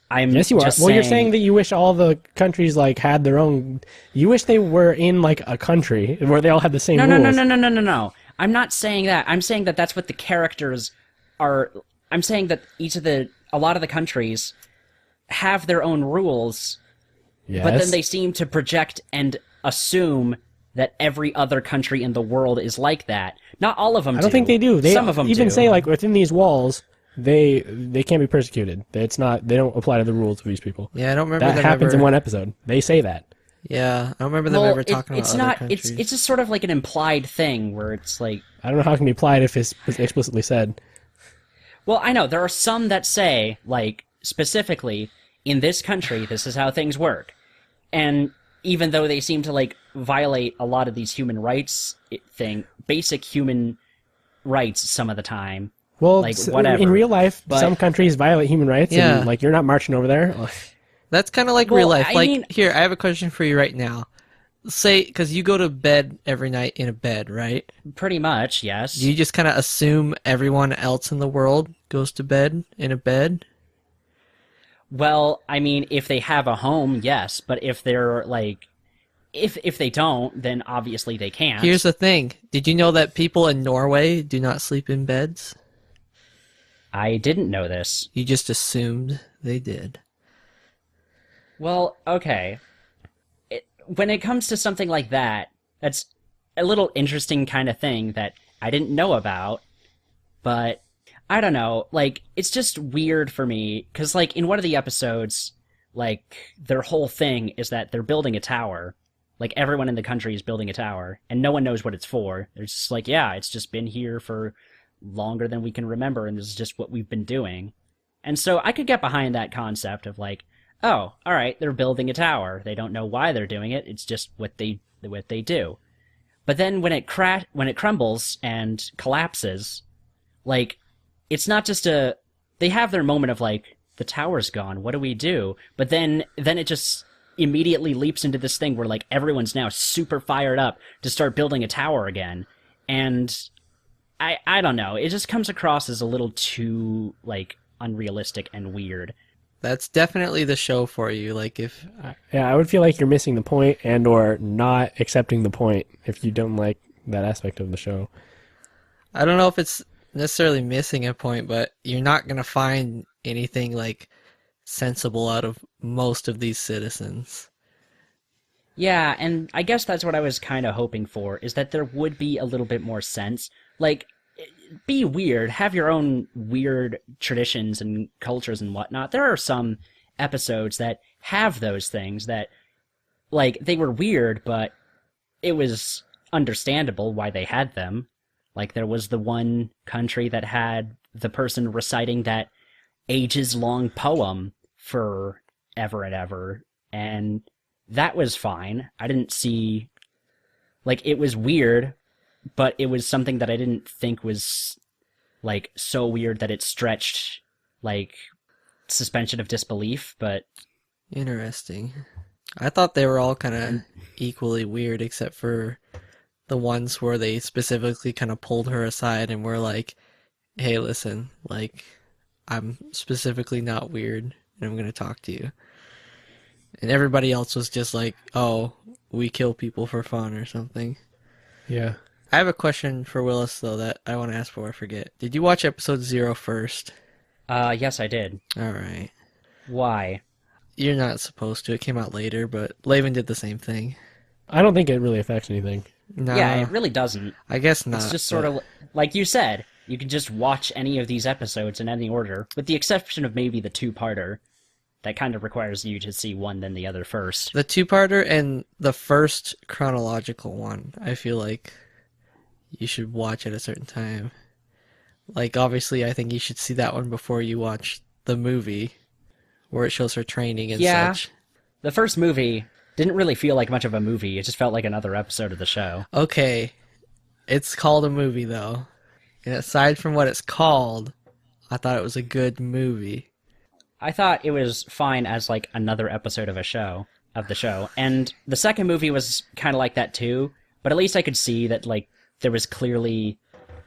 Yes, you are. Well, you're saying that you wish all the countries, like, had their own... You wish they were in, like, a country where they all had the same rules. No. I'm not saying that. I'm saying that that's what the characters are... I'm saying that a lot of the countries have their own rules, yes, but then they seem to project and assume that every other country in the world is like that. Not all of them do. I don't think they do. Some of them even do. say, like, within these walls, they can't be persecuted. They don't apply to the rules of these people. Yeah, I don't remember that happens in one episode. They say that. Yeah, I don't remember them ever talking about other countries. It's just sort of like an implied thing where it's like... I don't know how it can be applied if it's explicitly said. Well, I know. There are some that say, like, specifically, in this country, this is how things work. And even though they seem to, like, violate a lot of these human rights basic human rights some of the time. Well, like, whatever. In real life, some countries violate human rights, yeah, and, like, you're not marching over there. That's kind of like real life. Here, I have a question for you right now. Say, because you go to bed every night in a bed, right? Pretty much, yes. Do you just kind of assume everyone else in the world goes to bed in a bed? Well, I mean, if they have a home, yes. But if they're, like... If they don't, then obviously they can't. Here's the thing. Did you know that people in Norway do not sleep in beds? I didn't know this. You just assumed they did. Well, okay. When it comes to something like that, that's a little interesting kind of thing that I didn't know about, but I don't know, like, it's just weird for me, because, like, in one of the episodes, like, their whole thing is that they're building a tower. Like, everyone in the country is building a tower, and no one knows what it's for. They're just like, yeah, it's just been here for longer than we can remember, and this is just what we've been doing. And so I could get behind that concept of, like, oh, all right, they're building a tower. They don't know why they're doing it. It's just what they do. But then when it crumbles and collapses, like, it's not just they have their moment of, like, the tower's gone. What do we do? But then it just immediately leaps into this thing where like everyone's now super fired up to start building a tower again. And I don't know, it just comes across as a little too like unrealistic and weird. That's definitely the show for you. Like if Yeah, I would feel like you're missing the point and or not accepting the point if you don't like that aspect of the show. I don't know if it's necessarily missing a point, but you're not gonna find anything like sensible out of most of these citizens. Yeah, and I guess that's what I was kind of hoping for, is that there would be a little bit more sense. Like, be weird, have your own weird traditions and cultures and whatnot. There are some episodes that have those things that, like, they were weird, but it was understandable why they had them. Like, there was the one country that had the person reciting that ages-long poem for ever and ever, and that was fine. I didn't see... Like, it was weird, but it was something that I didn't think was, like, so weird that it stretched, like, suspension of disbelief, but... Interesting. I thought they were all kind of equally weird, except for the ones where they specifically kind of pulled her aside and were like, hey, listen, like, I'm specifically not weird, and I'm going to talk to you. And everybody else was just like, oh, we kill people for fun or something. Yeah. I have a question for Willis, though, that I want to ask before I forget. Did you watch episode 0 first? Yes, I did. Alright. Why? You're not supposed to. It came out later, but Laven did the same thing. I don't think it really affects anything. No, Yeah, it really doesn't. I guess not. It's just sort of, like you said, you can just watch any of these episodes in any order, with the exception of maybe the two-parter. That kind of requires you to see one then the other first. The two-parter and the first chronological one, I feel like you should watch at a certain time. Like, obviously, I think you should see that one before you watch the movie, where it shows her training and such. The first movie didn't really feel like much of a movie. It just felt like another episode of the show. Okay, it's called a movie, though. And aside from what it's called, I thought it was a good movie. I thought it was fine as, like, another episode of the show. And the second movie was kind of like that, too. But at least I could see that, like, there was clearly,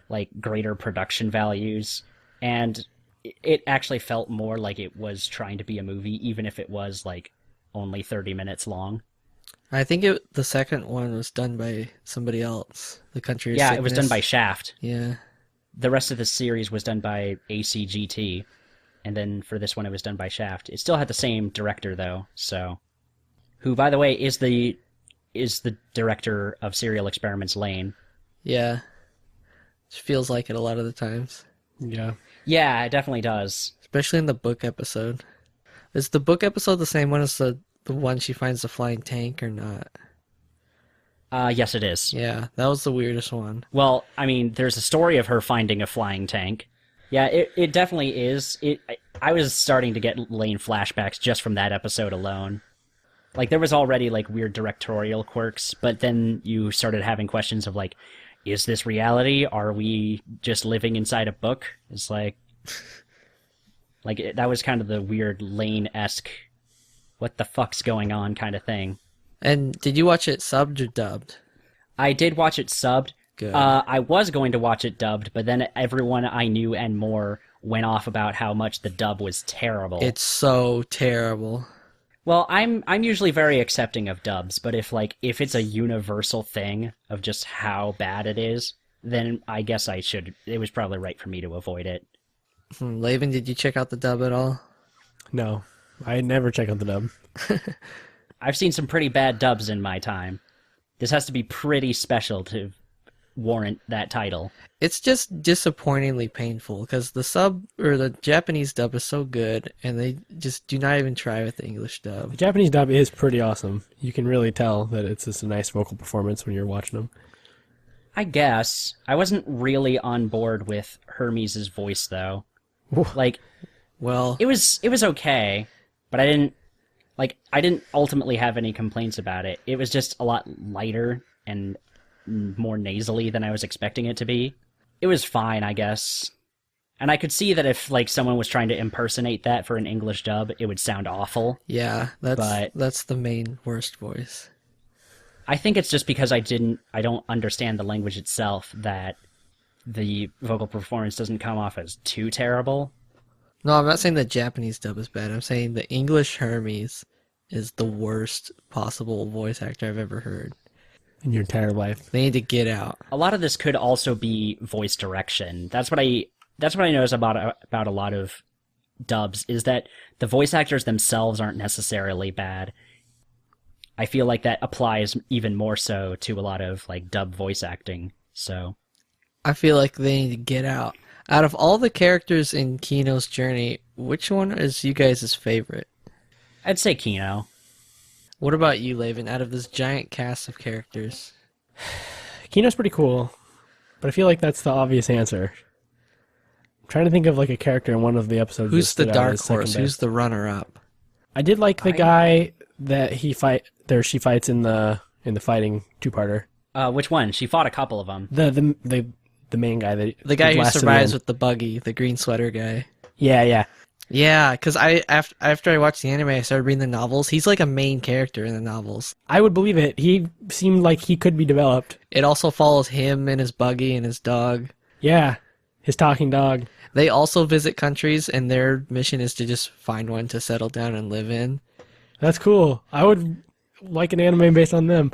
like, greater production values. And it actually felt more like it was trying to be a movie, even if it was, like, only 30 minutes long. I think the second one was done by somebody else. The Country of Yeah, Sickness. it was done by Shaft. Yeah. The rest of the series was done by ACGT. And then for this one, it was done by Shaft. It still had the same director, though, so... Who, by the way, is the director of Serial Experiments Lane. Yeah. It feels like it a lot of the times. Yeah. Yeah, it definitely does. Especially in the book episode. Is the book episode the same one as the one she finds the flying tank or not? Yes, it is. Yeah, that was the weirdest one. Well, I mean, there's a story of her finding a flying tank. Yeah, it definitely is. I was starting to get Lane flashbacks just from that episode alone. Like, there was already, like, weird directorial quirks, but then you started having questions of, like, is this reality? Are we just living inside a book? It's like... that was kind of the weird Lane-esque, what the fuck's going on kind of thing. And did you watch it subbed or dubbed? I did watch it subbed. Good. I was going to watch it dubbed, but then everyone I knew and more went off about how much the dub was terrible. It's so terrible. Well, I'm usually very accepting of dubs, but if it's a universal thing of just how bad it is, then I guess I should. It was probably right for me to avoid it. Laven, did you check out the dub at all? No. I never check out the dub. I've seen some pretty bad dubs in my time. This has to be pretty special to warrant that title. It's just disappointingly painful because the sub or the Japanese dub is so good and they just do not even try with the English dub. The Japanese dub is pretty awesome. You can really tell that it's just a nice vocal performance when you're watching them. I guess. I wasn't really on board with Hermes' voice, though. Like, Well, it was okay, but I didn't ultimately have any complaints about it. It was just a lot lighter and more nasally than I was expecting it to be. It was fine, I guess. And I could see that if like someone was trying to impersonate that for an English dub, it would sound awful. Yeah, that's the main worst voice. I think it's just because I don't understand the language itself that the vocal performance doesn't come off as too terrible. No, I'm not saying the Japanese dub is bad. I'm saying the English Hermes is the worst possible voice actor I've ever heard. In your entire life. They need to get out. A lot of this could also be voice direction. That's what I notice about a lot of dubs, is that the voice actors themselves aren't necessarily bad. I feel like that applies even more so to a lot of like dub voice acting. So I feel like they need to get out. Out of all the characters in Kino's journey, which one is you guys' favorite? I'd say Kino. What about you, Laven, out of this giant cast of characters? Kino's pretty cool, but I feel like that's the obvious answer. I'm trying to think of like a character in one of the episodes. Who's the that stood out dark as second horse? best. Who's the runner-up? I did like the guy that she fights in the fighting two-parter. Which one? She fought a couple of them. The main guy that The guy who lasted survives in. with the buggy, the green sweater guy. Yeah. Yeah, because after I watched the anime, I started reading the novels. He's like a main character in the novels. I would believe it. He seemed like he could be developed. It also follows him and his buggy and his dog. Yeah, his talking dog. They also visit countries, and their mission is to just find one to settle down and live in. That's cool. I would like an anime based on them.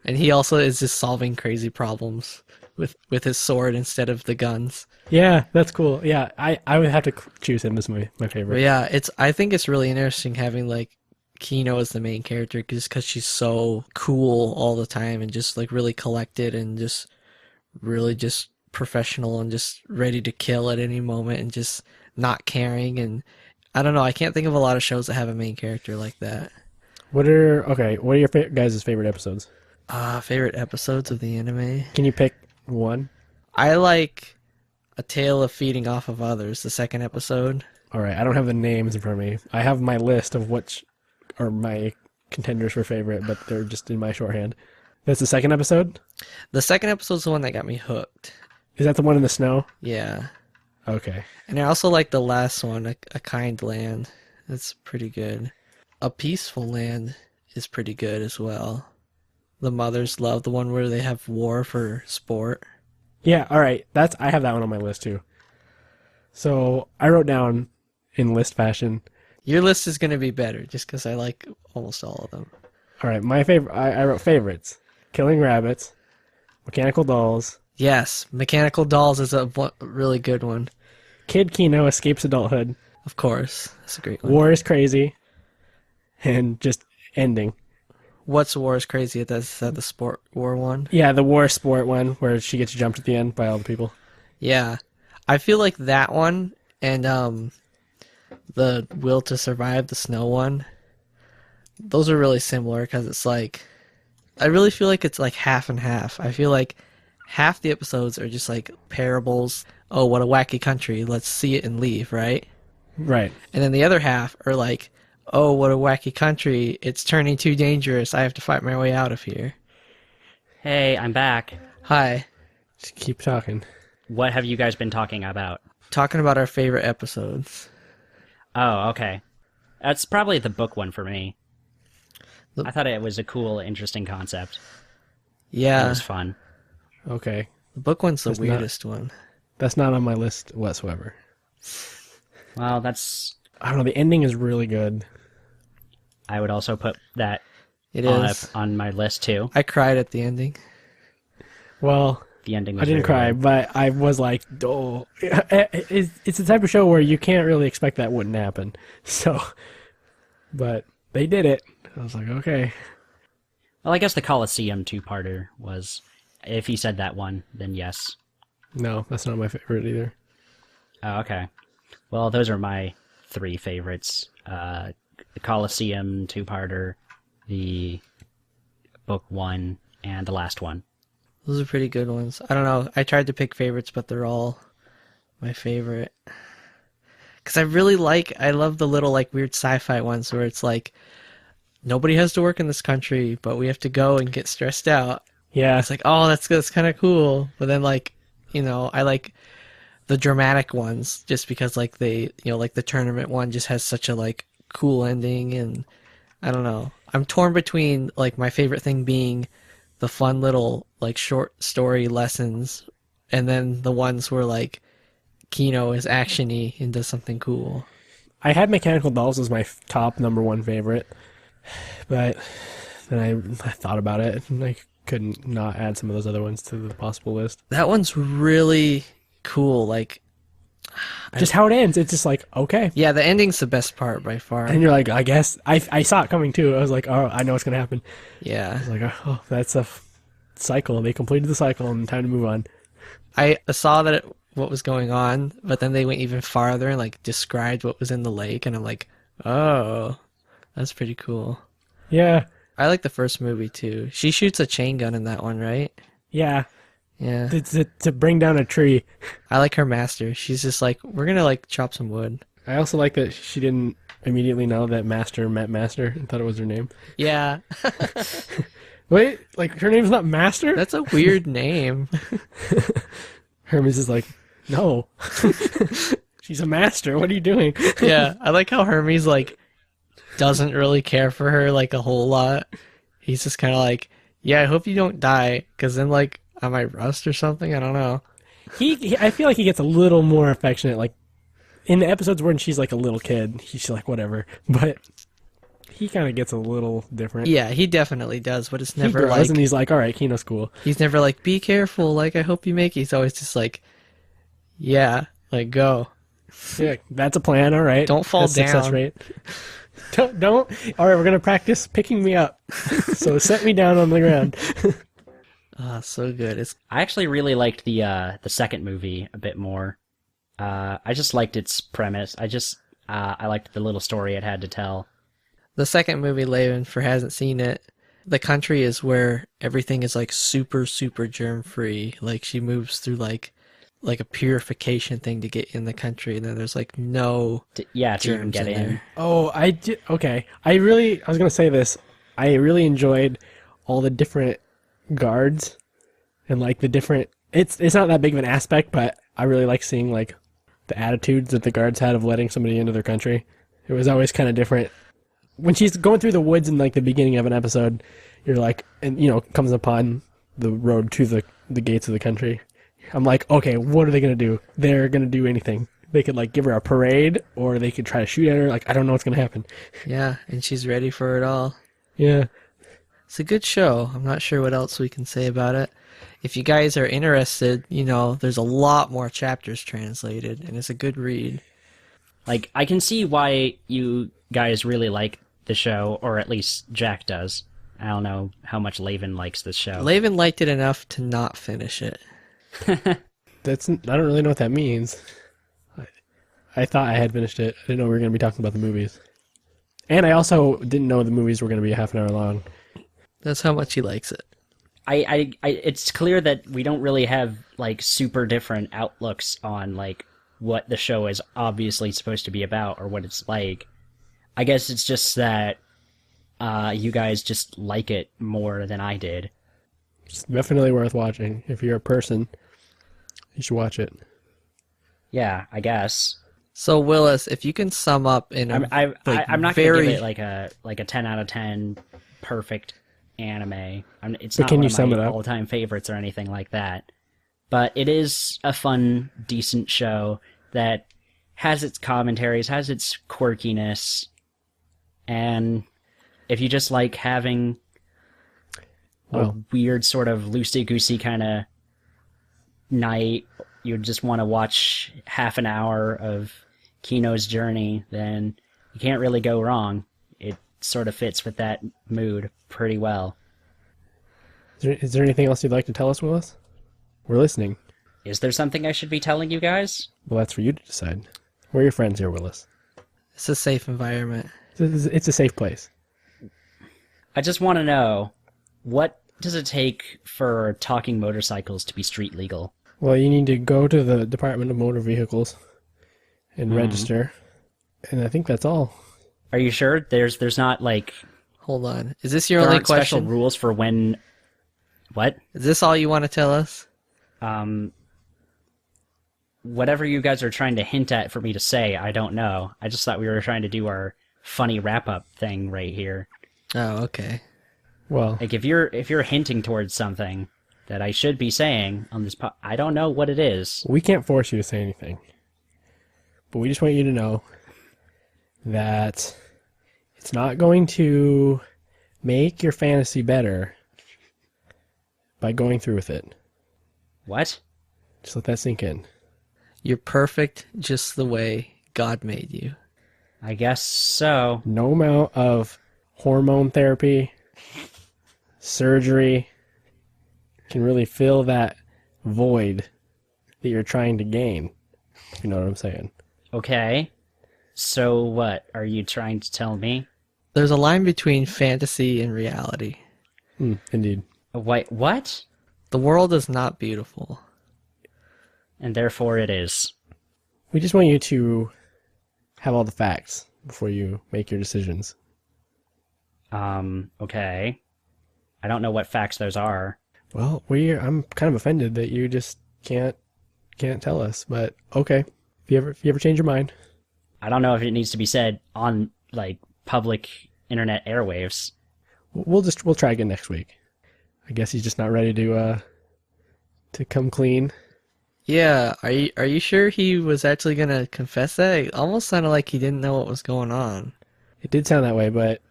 And he also is just solving crazy problems with his sword instead of the guns. Yeah, that's cool. Yeah, I would have to choose him as my But favorite. yeah, I think it's really interesting having like Kino as the main character, just because she's so cool all the time and just like really collected and just really just professional and just ready to kill at any moment and just not caring. And I don't know, I can't think of a lot of shows that have a main character like that. What are your guys' favorite episodes? Favorite episodes of the anime? Can you pick one? I like A Tale of Feeding Off of Others, the second episode. All right, I don't have the names in front of me. I have my list of which are my contenders for favorite, but they're just in my shorthand. That's the second episode? The second episode's the one that got me hooked. Is that the one in the snow? Yeah. Okay. And I also like the last one, A Kind Land. That's pretty good. A Peaceful Land is pretty good as well. The Mother's Love, the one where they have war for sport. Yeah, all right. I have that one on my list too. So I wrote down in list fashion. Your list is going to be better just because I like almost all of them. All right, my favorite. I wrote favorites: Killing Rabbits, Mechanical Dolls, Yes, Mechanical Dolls is a really good one. Kid Kino Escapes Adulthood, Of course. That's a great one. War is Crazy, and just ending. What's War is Crazy? Is that the sport war one? Yeah, the war sport one where she gets jumped at the end by all the people. Yeah. I feel like that one and the Will to Survive, the snow one, those are really similar because it's like, I really feel like it's like half and half. I feel like half the episodes are just like parables. Oh, what a wacky country. Let's see it and leave, right? Right. And then the other half are like, oh, what a wacky country. It's turning too dangerous. I have to fight my way out of here. Hey, I'm back. Hi. Just keep talking. What have you guys been talking about? Talking about our favorite episodes. Oh, okay. That's probably the book one for me. I thought it was a cool, interesting concept. It Yeah. was fun. Okay. The book one's the That's not- weirdest one. That's not on my list whatsoever. Well, that's... I don't know. The ending is really good. I would also put that It on, is. on my list, too. I cried at the ending. Well, The ending was I didn't very cry, good. but I was like, oh. It's the type of show where you can't really expect that wouldn't happen. So, but they did it. I was like, okay. Well, I guess the Colosseum two-parter was... If he said that one, then yes. No, that's not my favorite either. Oh, okay. Well, those are my three favorites. The Colosseum two-parter, the book one, and the last one. Those are pretty good ones. I don't know. I tried to pick favorites, but they're all my favorite. Because I love the little like weird sci-fi ones where it's like, nobody has to work in this country, but we have to go and get stressed out. Yeah. It's like, oh, that's kind of cool. But then like, I like the dramatic ones, just because like they, like the tournament one just has such a like cool ending, and I don't know. I'm torn between like my favorite thing being the fun little like short story lessons, and then the ones where like Kino is actiony and does something cool. I had Mechanical Dolls as my top number one favorite, but then I thought about it and I couldn't not add some of those other ones to the possible list. That one's really cool. Like, just how it ends, it's just like, okay. Yeah, the ending's the best part by far. And you're like, I guess I saw it coming too. I was like, oh, I know what's gonna happen. Yeah. I was like, oh, that's a cycle. They completed the cycle and time to move on. I saw that what was going on, but then they went even farther and like described what was in the lake, and I'm like, oh, that's pretty cool. Yeah. I like the first movie too. She shoots a chain gun in that one, right? Yeah. Yeah. To bring down a tree. I like her master. She's just like, we're gonna like chop some wood. I also like that she didn't immediately know that Master met Master and thought it was her name. Yeah. Wait, like her name's not Master? That's a weird name. Hermes is like, no. She's a master. What are you doing? Yeah. I like how Hermes like doesn't really care for her like a whole lot. He's just kind of like, yeah, I hope you don't die, because then like I might rust or something. I don't know. I feel like he gets a little more affectionate, like in the episodes when she's like a little kid. He's like whatever, but he kind of gets a little different. Yeah, he definitely does, but it's never he grows, like, and he's like, all right, Kino's cool. he's never like, be careful, like I hope you make it. He's always just like, yeah, like go. Yeah, that's a plan. All right, Don't fall that's success down. rate. Don't. All right, we're gonna practice picking me up. So set me down on the ground. Ah, so good. I actually really liked the second movie a bit more. I just liked its premise. I liked the little story it had to tell. The second movie, Levin, for hasn't seen it, the country is where everything is like super, super germ free. Like she moves through like a purification thing to get in the country, and then there's like no To even germs get in. there. Oh, I did. Okay, I was gonna say this. I really enjoyed all the different guards and like the different. It's not that big of an aspect, but I really like seeing like the attitudes that the guards had of letting somebody into their country. It was always kind of different. When she's going through the woods in like the beginning of an episode, you're like, and comes upon the road to the gates of the country. I'm like, okay, what are they gonna do? They're gonna do anything. They could like give her a parade, or they could try to shoot at her. Like, I don't know what's gonna happen. Yeah, and she's ready for it all. Yeah. It's a good show. I'm not sure what else we can say about it. If you guys are interested, there's a lot more chapters translated, and it's a good read. Like, I can see why you guys really like the show, or at least Jack does. I don't know how much Laven likes this show. Laven liked it enough to not finish it. I don't really know what that means. I thought I had finished it. I didn't know we were going to be talking about the movies. And I also didn't know the movies were going to be a half an hour long. That's how much he likes it. It's clear that we don't really have like super different outlooks on like what the show is obviously supposed to be about or what it's like. I guess it's just that you guys just like it more than I did. It's definitely worth watching. If you're a person, you should watch it. Yeah, I guess. So Willis, if you can sum up in a I'm not going to give it like a 10 out of 10 perfect anime. It's not can one you of sum my it up? all-time favorites or anything like that. But it is a fun, decent show that has its commentaries, has its quirkiness, and if you just like having a weird sort of loosey-goosey kind of night, you just want to watch half an hour of Kino's journey, then you can't really go wrong. It sort of fits with that mood pretty well. Is there anything else you'd like to tell us, Willis? We're listening. Is there something I should be telling you guys? Well, that's for you to decide. We're your friends here, Willis. It's a safe environment. It's a safe place. I just want to know, what does it take for talking motorcycles to be street legal? Well, you need to go to the Department of Motor Vehicles and register, and I think that's all. Are you sure? There's not like Hold on. Is this your there only aren't special question? rules for when? What? Is this all you want to tell us? whatever you guys are trying to hint at for me to say, I don't know. I just thought we were trying to do our funny wrap-up thing right here. Oh, okay. Well, Like, if you're hinting towards something that I should be saying on this I don't know what it is. we can't force you to say anything. But we just want you to know that it's not going to make your fantasy better by going through with it. What? Just let that sink in. You're perfect just the way God made you. I guess so. No amount of hormone therapy, surgery can really fill that void that you're trying to gain. If you know what I'm saying. Okay. So what are you trying to tell me? There's a line between fantasy and reality. Indeed. Wait, what? The world is not beautiful. And therefore it is. We just want you to have all the facts before you make your decisions. Okay. I don't know what facts those are. Well, I'm kind of offended that you just can't tell us, but okay. If you ever change your mind. I don't know if it needs to be said on, like, public internet airwaves. We'll try again next week. I guess he's just not ready to come clean. Yeah, are you sure he was actually gonna confess that? It almost sounded like he didn't know what was going on. It did sound that way, but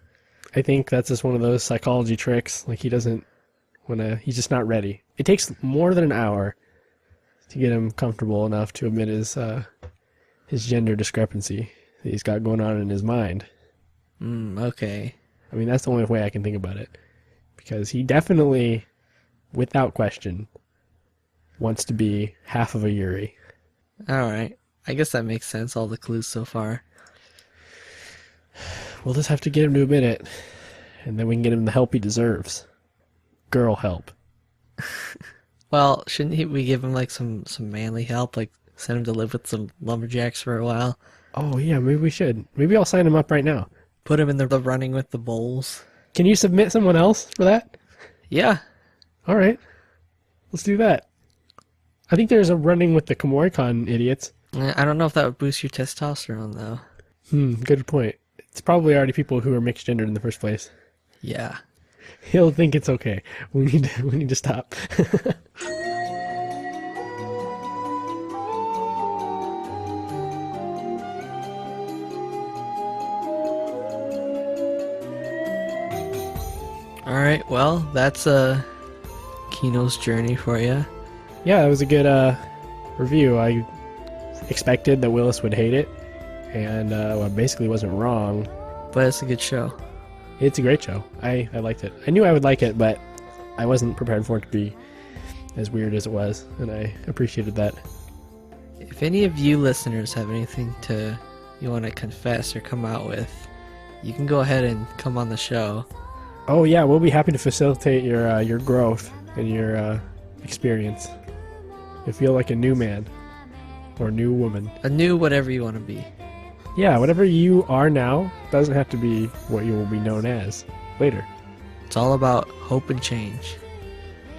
I think that's just one of those psychology tricks. Like, he doesn't he's just not ready. It takes more than an hour to get him comfortable enough to admit his gender discrepancy that he's got going on in his mind. Okay. I mean, that's the only way I can think about it. Because he definitely, without question, wants to be half of a Yuri. Alright. I guess that makes sense, all the clues so far. We'll just have to get him to admit it, and then we can get him the help he deserves. Girl help. Well, shouldn't we give him like some manly help, like send him to live with some lumberjacks for a while? Oh yeah, maybe we should. Maybe I'll sign him up right now. Put him in the running with the bulls. Can you submit someone else for that? Yeah. All right. Let's do that. I think there's a running with the Komoricon idiots. I don't know if that would boost your testosterone, though. Good point. It's probably already people who are mixed gendered in the first place. Yeah. He'll think it's okay. We need to stop. Alright, well, that's Kino's journey for you. Yeah, that was a good review. I expected that Willis would hate it, and I basically wasn't wrong. But it's a good show. It's a great show. I liked it. I knew I would like it, but I wasn't prepared for it to be as weird as it was, and I appreciated that. If any of you listeners have anything you want to confess or come out with, you can go ahead and come on the show. Oh yeah, we'll be happy to facilitate your growth and your experience. You feel like a new man or new woman. A new whatever you want to be. Yeah, whatever you are now doesn't have to be what you will be known as later. It's all about hope and change.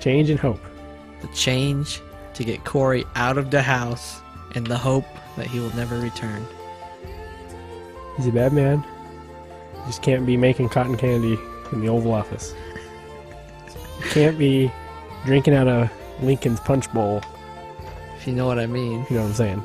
Change and hope. The change to get Corey out of the house, and the hope that he will never return. He's a bad man. He just can't be making cotton candy in the Oval Office. He can't be drinking out of Lincoln's punch bowl. If you know what I mean. You know what I'm saying?